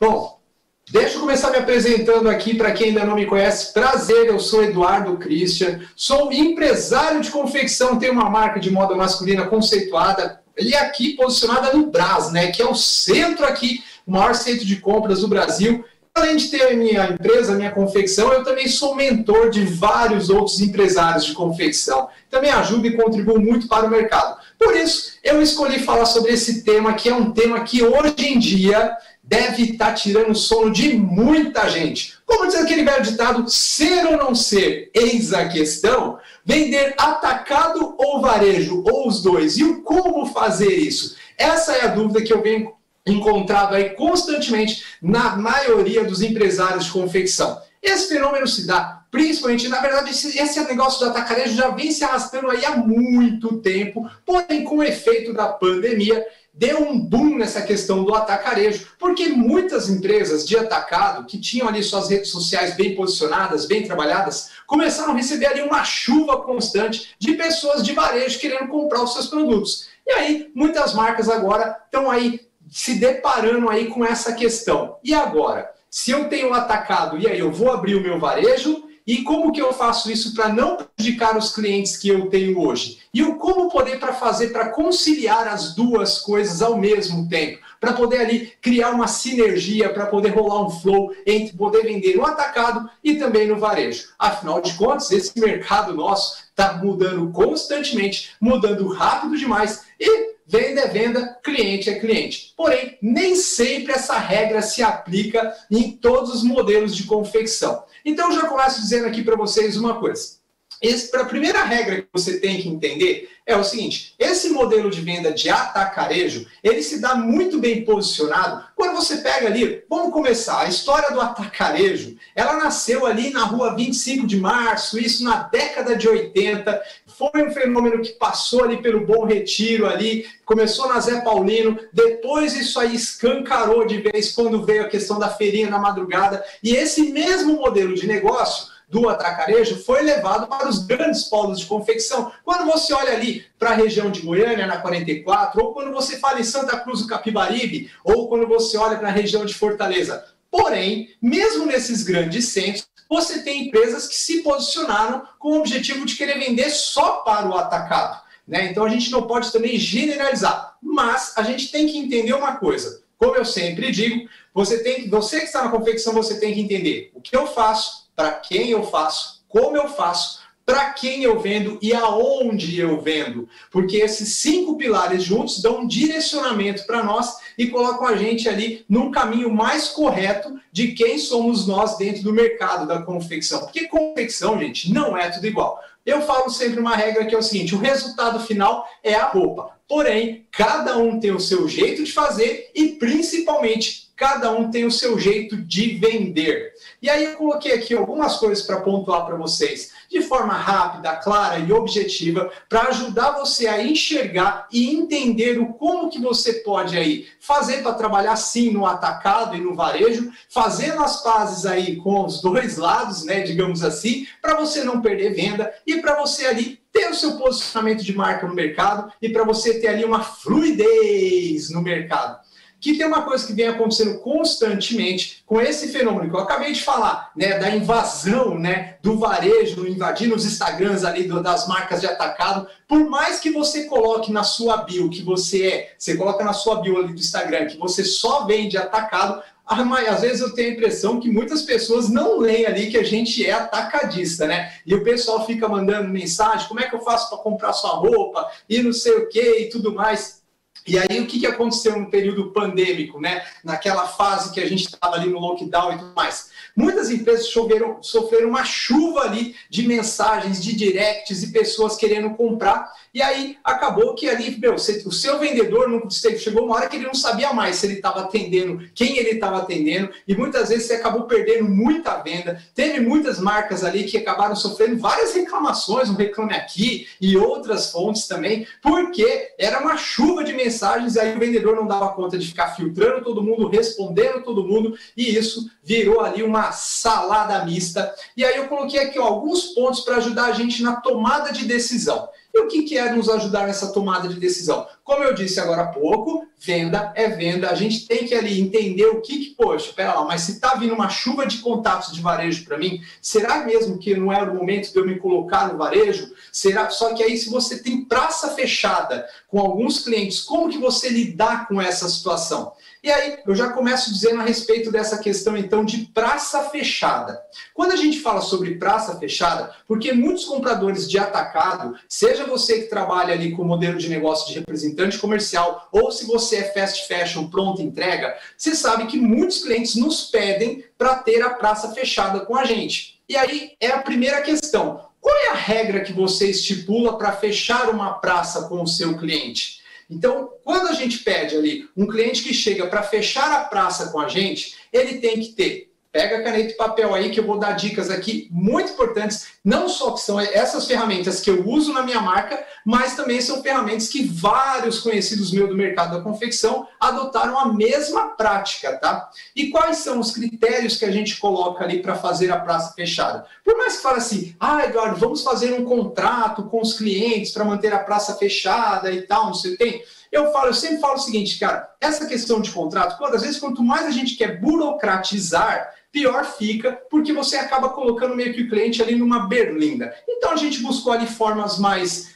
Bom, deixa eu começar me apresentando aqui para quem ainda não me conhece. Prazer, eu sou Eduardo Christian, sou empresário de confecção, tenho uma marca de moda masculina conceituada e aqui posicionada no Brás, né, que é o centro aqui, o maior centro de compras do Brasil. Além de ter a minha empresa, a minha confecção, eu também sou mentor de vários outros empresários de confecção. Também ajudo e contribuo muito para o mercado. Por isso, eu escolhi falar sobre esse tema, que é um tema que hoje em dia deve estar tirando o sono de muita gente. Como diz aquele velho ditado, ser ou não ser, eis a questão. Vender atacado ou varejo, ou os dois. E o como fazer isso? Essa é a dúvida que eu venho encontrado aí constantemente na maioria dos empresários de confecção. Esse fenômeno se dá principalmente, na verdade, esse negócio do atacarejo já vem se arrastando aí há muito tempo, porém com o efeito da pandemia, deu um boom nessa questão do atacarejo, porque muitas empresas de atacado, que tinham ali suas redes sociais bem posicionadas, bem trabalhadas, começaram a receber ali uma chuva constante de pessoas de varejo querendo comprar os seus produtos. E aí, muitas marcas agora estão aí se deparando aí com essa questão. E agora? Se eu tenho um atacado, e aí eu vou abrir o meu varejo, e como que eu faço isso para não prejudicar os clientes que eu tenho hoje? E o como poder fazer para conciliar as duas coisas ao mesmo tempo? Para poder ali criar uma sinergia, para poder rolar um flow entre poder vender no atacado e também no varejo. Afinal de contas, esse mercado nosso está mudando constantemente, mudando rápido demais e venda é venda, cliente é cliente. Porém, nem sempre essa regra se aplica em todos os modelos de confecção. Então, eu já começo dizendo aqui para vocês uma coisa. A primeira regra que você tem que entender é o seguinte: esse modelo de venda de atacarejo, ele se dá muito bem posicionado quando você pega ali, vamos começar, a história do atacarejo, ela nasceu ali na rua 25 de março, isso na década de 80, foi um fenômeno que passou ali pelo Bom Retiro ali, começou na Zé Paulino, depois isso aí escancarou de vez quando veio a questão da feirinha na madrugada, e esse mesmo modelo de negócio do atacarejo foi levado para os grandes polos de confecção. Quando você olha ali para a região de Goiânia, na 44, ou quando você fala em Santa Cruz do Capibaribe, ou quando você olha para a região de Fortaleza. Porém, mesmo nesses grandes centros, você tem empresas que se posicionaram com o objetivo de querer vender só para o atacado, né? Então a gente não pode também generalizar, mas a gente tem que entender uma coisa. Como eu sempre digo, você que está na confecção, você tem que entender o que eu faço, para quem eu faço, como eu faço, para quem eu vendo e aonde eu vendo. Porque esses 5 pilares juntos dão um direcionamento para nós e colocam a gente ali num caminho mais correto de quem somos nós dentro do mercado da confecção. Porque confecção, gente, não é tudo igual. Eu falo sempre uma regra que é o seguinte: o resultado final é a roupa. Porém, cada um tem o seu jeito de fazer e, principalmente, cada um tem o seu jeito de vender. E aí eu coloquei aqui algumas coisas para pontuar para vocês, de forma rápida, clara e objetiva, para ajudar você a enxergar e entender o como que você pode aí fazer para trabalhar sim no atacado e no varejo, fazendo as pazes aí com os dois lados, né, digamos assim, para você não perder venda e para você ali ter o seu posicionamento de marca no mercado e para você ter ali uma fluidez no mercado. Que tem uma coisa que vem acontecendo constantemente com esse fenômeno que eu acabei de falar, né, da invasão, né, do varejo, invadindo os Instagrams ali das marcas de atacado. Por mais que você coloque na sua bio que você coloca na sua bio ali do Instagram que você só vende atacado, às vezes eu tenho a impressão que muitas pessoas não leem ali que a gente é atacadista, né? E o pessoal fica mandando mensagem: como é que eu faço para comprar sua roupa e não sei o que e tudo mais. E aí, o que aconteceu no período pandêmico, né? Naquela fase que a gente estava ali no lockdown e tudo mais? Muitas empresas sofreram uma chuva ali de mensagens, de directs e pessoas querendo comprar. E aí, acabou que ali, o seu vendedor chegou uma hora que ele não sabia mais se ele estava atendendo, quem ele estava atendendo. E muitas vezes você acabou perdendo muita venda. Teve muitas marcas ali que acabaram sofrendo várias reclamações, um Reclame Aqui e outras fontes também, porque era uma chuva de mensagens e aí o vendedor não dava conta de ficar filtrando todo mundo, respondendo todo mundo, e isso virou ali uma salada mista. E aí eu coloquei aqui alguns pontos para ajudar a gente na tomada de decisão. E o que é nos ajudar nessa tomada de decisão? Como eu disse agora há pouco, venda é venda. A gente tem que ali entender o poxa, pera lá, mas se está vindo uma chuva de contatos de varejo para mim, será mesmo que não é o momento de eu me colocar no varejo? Será? Só que aí, se você tem praça fechada com alguns clientes, como que você lidar com essa situação? E aí, eu já começo dizendo a respeito dessa questão, então, de praça fechada. Quando a gente fala sobre praça fechada, porque muitos compradores de atacado, seja você que trabalha ali com o modelo de negócio de representante comercial, ou se você é fast fashion, pronta entrega, você sabe que muitos clientes nos pedem para ter a praça fechada com a gente. E aí, é a primeira questão. Qual é a regra que você estipula para fechar uma praça com o seu cliente? Então, quando a gente pede ali um cliente que chega para fechar a praça com a gente, ele tem que ter, pega caneta e papel aí que eu vou dar dicas aqui muito importantes, não só que são essas ferramentas que eu uso na minha marca, mas também são ferramentas que vários conhecidos meus do mercado da confecção adotaram a mesma prática, tá? E quais são os critérios que a gente coloca ali para fazer a praça fechada? Por mais que fale assim, Eduardo, vamos fazer um contrato com os clientes para manter a praça fechada e tal, não sei o que tem. Eu sempre falo o seguinte, cara, essa questão de contrato, às vezes, quanto mais a gente quer burocratizar, pior fica, porque você acaba colocando meio que o cliente ali numa berlinda. Então a gente buscou ali formas mais,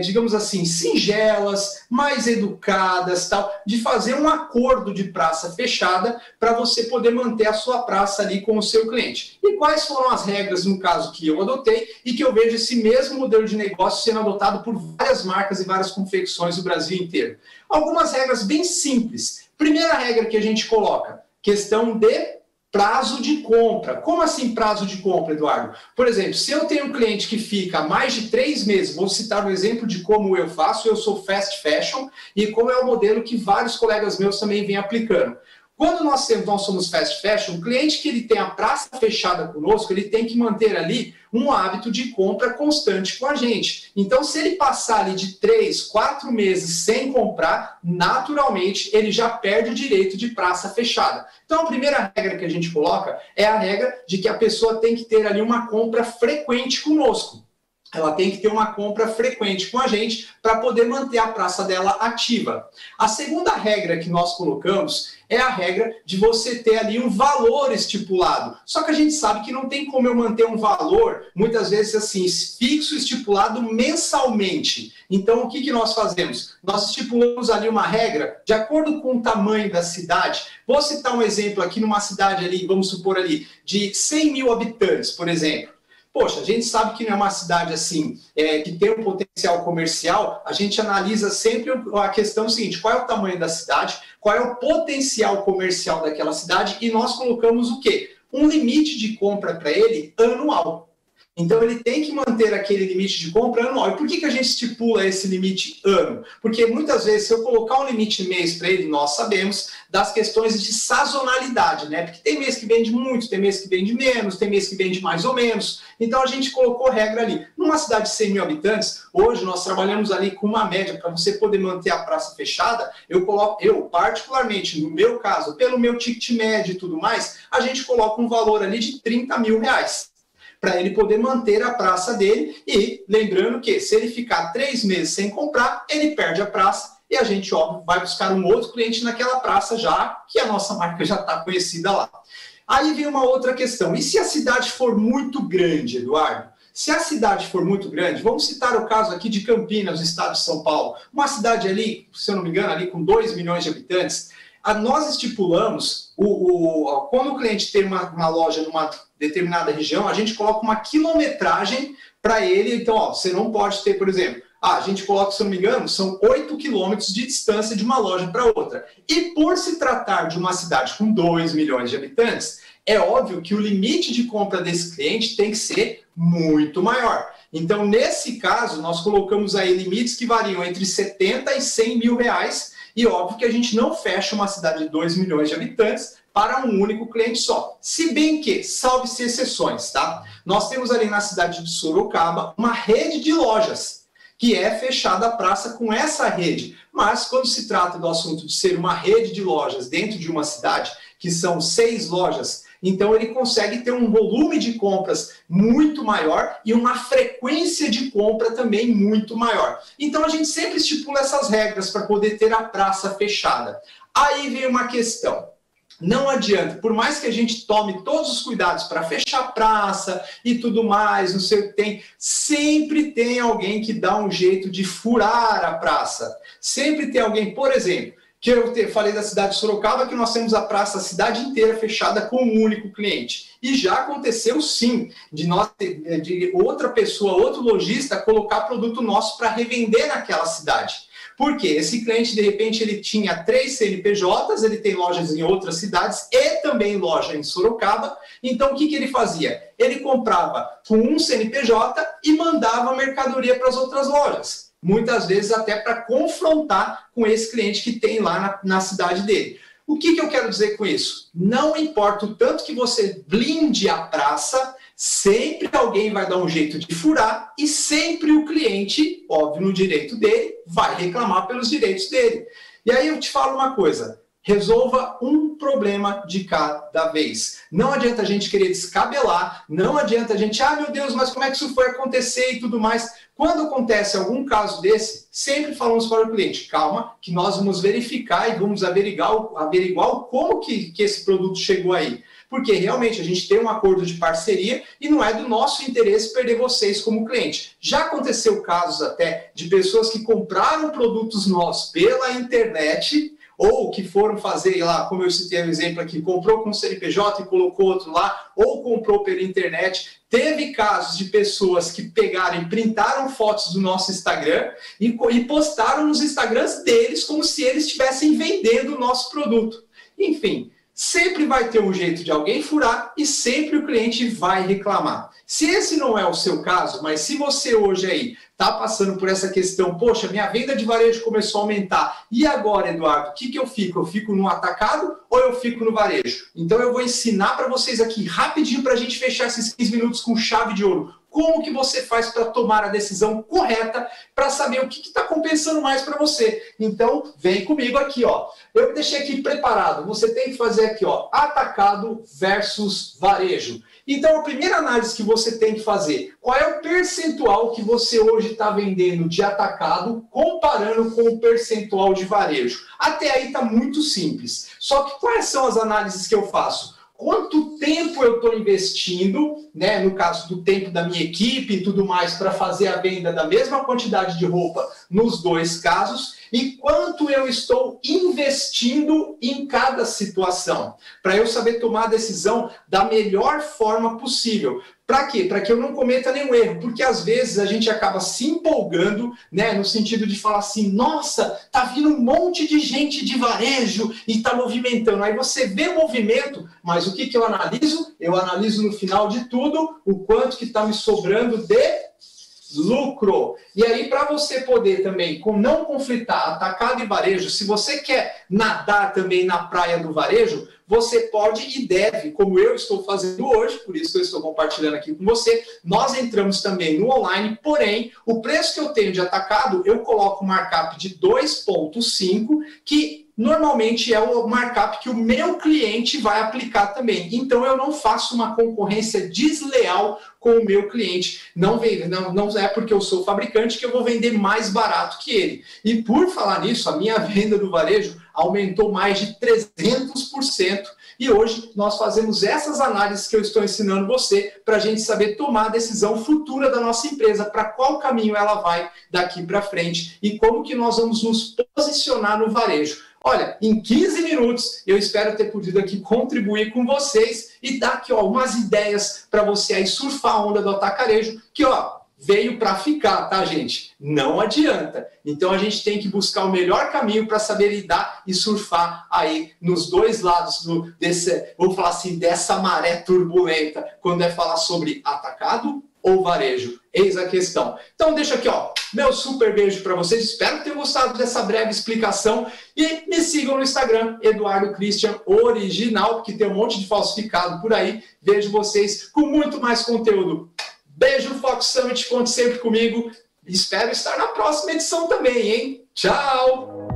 digamos assim, singelas, mais educadas, tal, de fazer um acordo de praça fechada para você poder manter a sua praça ali com o seu cliente. E quais foram as regras, no caso, que eu adotei e que eu vejo esse mesmo modelo de negócio sendo adotado por várias marcas e várias confecções do Brasil inteiro? Algumas regras bem simples. Primeira regra que a gente coloca, questão de prazo de compra. Como assim prazo de compra, Eduardo? Por exemplo, se eu tenho um cliente que fica mais de 3 meses, vou citar um exemplo de como eu faço, eu sou fast fashion e como é o modelo que vários colegas meus também vêm aplicando. Quando nós somos fast fashion, o cliente que ele tem a praça fechada conosco, ele tem que manter ali um hábito de compra constante com a gente. Então, se ele passar ali de 3, 4 meses sem comprar, naturalmente ele já perde o direito de praça fechada. Então, a primeira regra que a gente coloca é a regra de que a pessoa tem que ter ali uma compra frequente conosco. Ela tem que ter uma compra frequente com a gente para poder manter a praça dela ativa. A segunda regra que nós colocamos é a regra de você ter ali um valor estipulado. Só que a gente sabe que não tem como eu manter um valor, muitas vezes assim, fixo, estipulado mensalmente. Então, o que nós fazemos? Nós estipulamos ali uma regra de acordo com o tamanho da cidade. Vou citar um exemplo aqui numa cidade ali, vamos supor ali, de 100 mil habitantes, por exemplo. Poxa, a gente sabe que não é uma cidade assim, que tem um potencial comercial, a gente analisa sempre a questão seguinte, qual é o tamanho da cidade, qual é o potencial comercial daquela cidade e nós colocamos o quê? Um limite de compra para ele anual. Então, ele tem que manter aquele limite de compra anual. E por que a gente estipula esse limite ano? Porque muitas vezes, se eu colocar um limite mês para ele, nós sabemos das questões de sazonalidade, né? Porque tem mês que vende muito, tem mês que vende menos, tem mês que vende mais ou menos. Então, a gente colocou regra ali. Numa cidade de 100 mil habitantes, hoje nós trabalhamos ali com uma média para você poder manter a praça fechada. Eu particularmente, no meu caso, pelo meu ticket médio e tudo mais, a gente coloca um valor ali de 30 mil reais. Para ele poder manter a praça dele e lembrando que se ele ficar 3 meses sem comprar, ele perde a praça e a gente, óbvio, vai buscar um outro cliente naquela praça já que a nossa marca já está conhecida lá. Aí vem uma outra questão, e se a cidade for muito grande, Eduardo? Se a cidade for muito grande, vamos citar o caso aqui de Campinas, no estado de São Paulo, uma cidade ali, se eu não me engano, ali com 2 milhões de habitantes, nós estipulamos, quando o cliente tem uma loja numa determinada região, a gente coloca uma quilometragem para ele. Então, você não pode ter, por exemplo, a gente coloca, se eu não me engano, são 8 quilômetros de distância de uma loja para outra. E por se tratar de uma cidade com 2 milhões de habitantes, é óbvio que o limite de compra desse cliente tem que ser muito maior. Então, nesse caso, nós colocamos aí limites que variam entre 70 e 100 mil reais, e óbvio que a gente não fecha uma cidade de 2 milhões de habitantes para um único cliente só. Se bem que, salve-se exceções, tá? Nós temos ali na cidade de Sorocaba uma rede de lojas, que é fechada a praça com essa rede. Mas quando se trata do assunto de ser uma rede de lojas dentro de uma cidade, que são 6 lojas Então ele consegue ter um volume de compras muito maior e uma frequência de compra também muito maior. Então a gente sempre estipula essas regras para poder ter a praça fechada. Aí vem uma questão. Não adianta, por mais que a gente tome todos os cuidados para fechar a praça e tudo mais, não sei o que tem, sempre tem alguém que dá um jeito de furar a praça. Sempre tem alguém, por exemplo, que eu falei da cidade de Sorocaba, que nós temos a praça, a cidade inteira fechada com um único cliente. E já aconteceu sim, de outra pessoa, outro lojista, colocar produto nosso para revender naquela cidade. Por quê? Esse cliente, de repente, ele tinha 3 CNPJs, ele tem lojas em outras cidades e também loja em Sorocaba. Então, o que ele fazia? Ele comprava com um CNPJ e mandava a mercadoria para as outras lojas. Muitas vezes até para confrontar com esse cliente que tem lá na cidade dele. O que eu quero dizer com isso? Não importa o tanto que você blinde a praça, sempre alguém vai dar um jeito de furar e sempre o cliente, óbvio, no direito dele, vai reclamar pelos direitos dele. E aí eu te falo uma coisa, resolva um problema de cada vez. Não adianta a gente querer descabelar, não adianta a gente, meu Deus, mas como é que isso foi acontecer e tudo mais. Quando acontece algum caso desse, sempre falamos para o cliente, calma, que nós vamos verificar e vamos averiguar como que esse produto chegou aí. Porque realmente a gente tem um acordo de parceria e não é do nosso interesse perder vocês como cliente. Já aconteceu casos até de pessoas que compraram produtos nossos pela internet ou que foram fazer lá, como eu citei o exemplo aqui, comprou com CNPJ e colocou outro lá, ou comprou pela internet. Teve casos de pessoas que pegaram e printaram fotos do nosso Instagram e postaram nos Instagrams deles como se eles estivessem vendendo o nosso produto. Enfim, sempre vai ter um jeito de alguém furar e sempre o cliente vai reclamar. Se esse não é o seu caso, mas se você hoje aí está passando por essa questão, poxa, minha venda de varejo começou a aumentar, e agora, Eduardo, o que eu fico? Eu fico no atacado ou eu fico no varejo? Então eu vou ensinar para vocês aqui rapidinho para a gente fechar esses 15 minutos com chave de ouro. Como que você faz para tomar a decisão correta, para saber o que está compensando mais para você. Então, vem comigo aqui, ó. Eu deixei aqui preparado. Você tem que fazer aqui, ó, atacado versus varejo. Então, a primeira análise que você tem que fazer, qual é o percentual que você hoje está vendendo de atacado, comparando com o percentual de varejo? Até aí está muito simples. Só que quais são as análises que eu faço? Quanto tempo eu estou investindo, né, no caso do tempo da minha equipe e tudo mais, para fazer a venda da mesma quantidade de roupa nos dois casos, e quanto eu estou investindo em cada situação, para eu saber tomar a decisão da melhor forma possível. Para quê? Para que eu não cometa nenhum erro, porque às vezes a gente acaba se empolgando, né, no sentido de falar assim, nossa, tá vindo um monte de gente de varejo e tá movimentando. Aí você vê o movimento, mas o que eu analiso? Eu analiso no final de tudo o quanto que está me sobrando de lucro. E aí, para você poder também não conflitar atacado e varejo, se você quer nadar também na praia do varejo, você pode e deve, como eu estou fazendo hoje, por isso que eu estou compartilhando aqui com você, nós entramos também no online, porém, o preço que eu tenho de atacado, eu coloco um markup de 2,5, que normalmente é o markup que o meu cliente vai aplicar também. Então, eu não faço uma concorrência desleal com o meu cliente. Não é porque eu sou fabricante que eu vou vender mais barato que ele. E por falar nisso, a minha venda do varejo aumentou mais de 300%. E hoje nós fazemos essas análises que eu estou ensinando você para a gente saber tomar a decisão futura da nossa empresa, para qual caminho ela vai daqui para frente e como que nós vamos nos posicionar no varejo. Olha, em 15 minutos eu espero ter podido aqui contribuir com vocês e dar aqui umas ideias para você aí surfar a onda do atacarejo, que veio para ficar, tá, gente? Não adianta. Então a gente tem que buscar o melhor caminho para saber lidar e surfar aí nos dois lados vou falar assim, dessa maré turbulenta, quando é falar sobre atacado ou varejo. Eis a questão. Então deixa aqui, meu super beijo para vocês. Espero que tenham gostado dessa breve explicação. E me sigam no Instagram, Eduardo Christian Original, porque tem um monte de falsificado por aí. Vejo vocês com muito mais conteúdo. Beijo, Fox Summit, conte sempre comigo. Espero estar na próxima edição também, hein? Tchau!